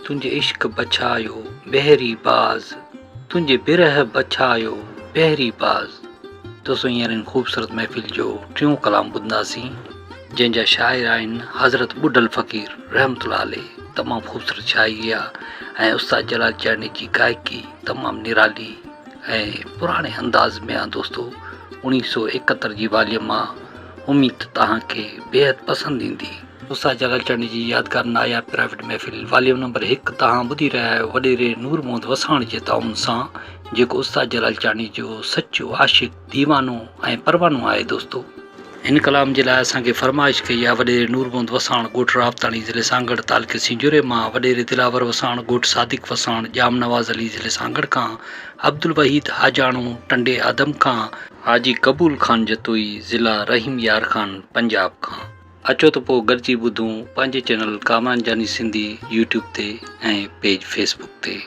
तुंहिंजे इश्क बछायो बहरी बाज़, तुंहिंजे बिरह बछायो बहरी बाज़। दोस्तों हींअर ख़ूबसूरत महफ़िल जो टियों कलाम ॿुधंदासीं जंहिंजा शाइर आहिनि हज़रत ॿुॾल फ़क़ीर रहमतुल्लाह अलैह। तमामु ख़ूबसूरत शाइरी आहे ऐं उस्ताद जलाल चांदनी जी गायकी तमामु निराली ऐं पुराणे अंदाज़ में आहे। दोस्तो 1971 जी वॉल्यूम मां उम्मीद तव्हांखे बेहद पसंदि ईंदी। उस्ताद जलाल चांदनी जी यादगार नायाब प्राइवेट महफ़िल वॉल्यूम नंबर 1 तव्हां ॿुधी रहिया आहियो वॾेरे नूर मोहम्मद वसाण जे ताउन सां, जेको उस्ताद जलाल चांदनी जो सचो आशिक़ दीवानो ऐं परवानो आहे। दोस्तो हिन कलाम जे लाइ असांखे फरमाइश कई आहे वॾेरे नूर मोहम्मद वसाण ॻोठु रावताणी ज़िले सांगड़ तालुके सिंजूरे मां, वॾेरे दिलावर वसाण ॻोठु सादिक वसाण जाम नवाज़ अली ज़िले सांगड़ खां, अब्दुल वहीद हाजाणो टंडे आदम खां, हाजी कबूल ख़ान जतोई ज़िला रहीम यार ख़ान पंजाब खां। अचो त पोइ गॾिजी ॿुधूं पंहिंजे चैनल कामरान जानी सिंधी यूट्यूब ते ऐं पेज फेसबुक ते।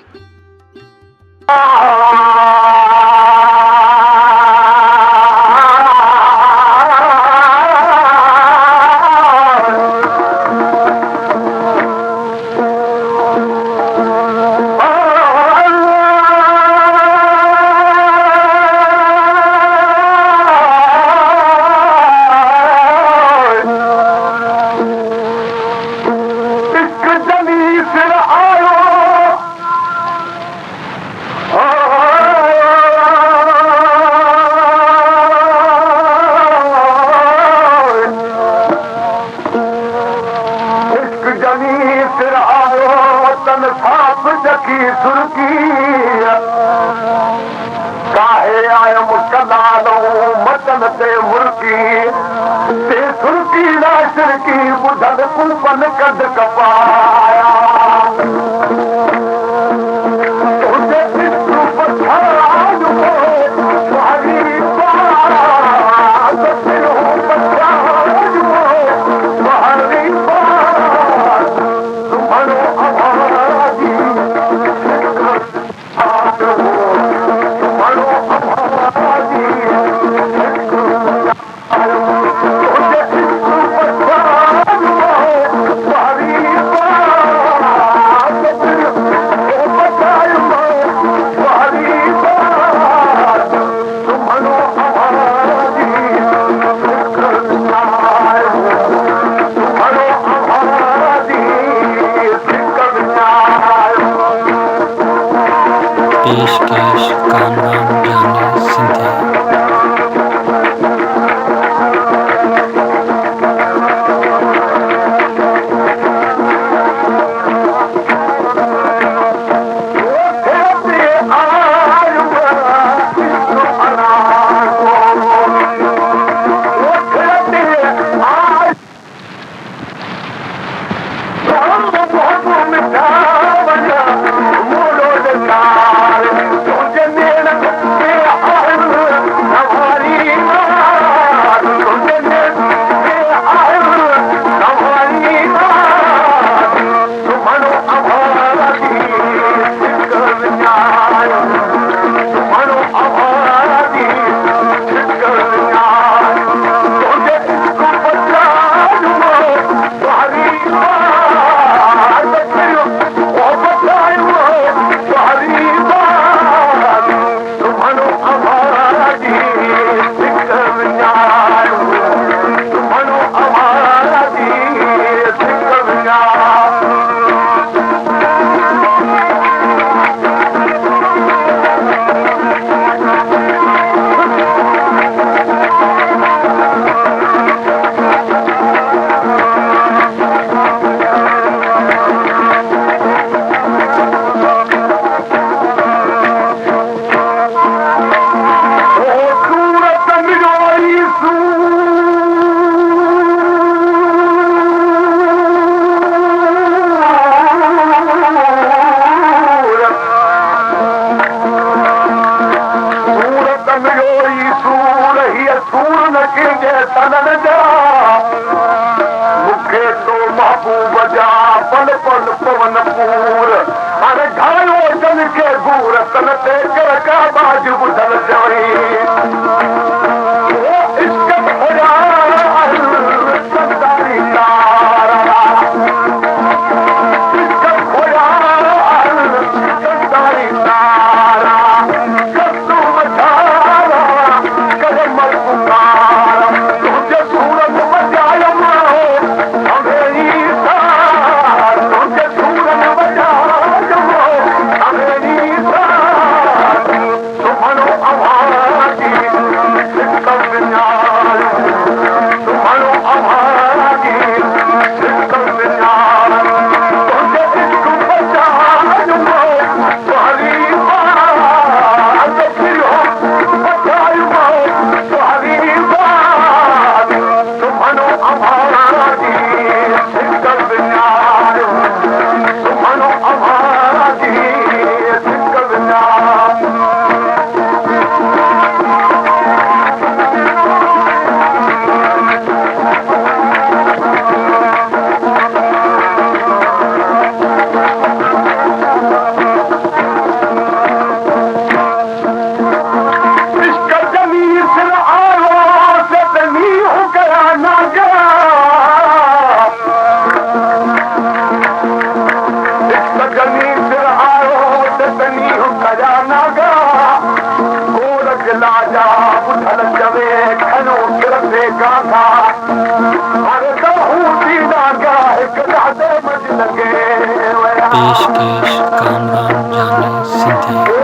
खोया पेशकेश कामरान जानी सिंधी।